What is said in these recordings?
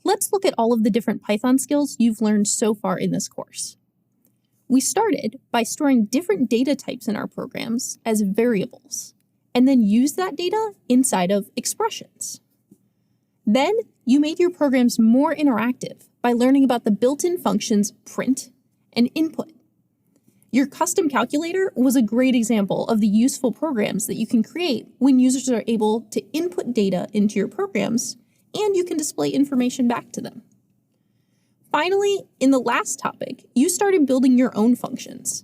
Let's look at all of the different Python skills you've learned so far in this course. We started by storing different data types in our programs as variables, and then use that data inside of expressions. Then you made your programs more interactive by learning about the built-in functions print and input. Your custom calculator was a great example of the useful programs that you can create when users are able to input data into your programs and you can display information back to them. Finally, in the last topic, you started building your own functions.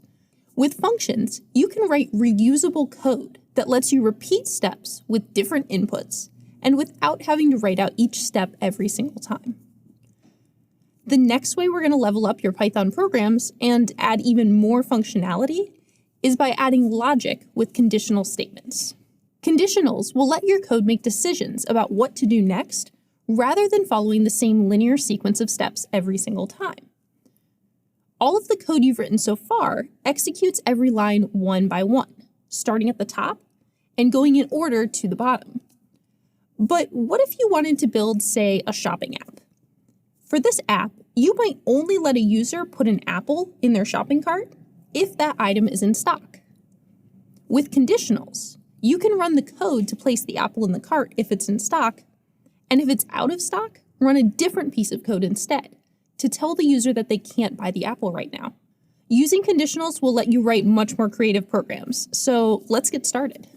With functions, you can write reusable code that lets you repeat steps with different inputs and without having to write out each step every single time. The next way we're going to level up your Python programs and add even more functionality is by adding logic with conditional statements. Conditionals will let your code make decisions about what to do next rather than following the same linear sequence of steps every single time. All of the code you've written so far executes every line one by one, starting at the top and going in order to the bottom. But what if you wanted to build, say, a shopping app? For this app, you might only let a user put an apple in their shopping cart if that item is in stock. With conditionals, you can run the code to place the apple in the cart if it's in stock, and if it's out of stock, run a different piece of code instead to tell the user that they can't buy the apple right now. Using conditionals will let you write much more creative programs, so let's get started.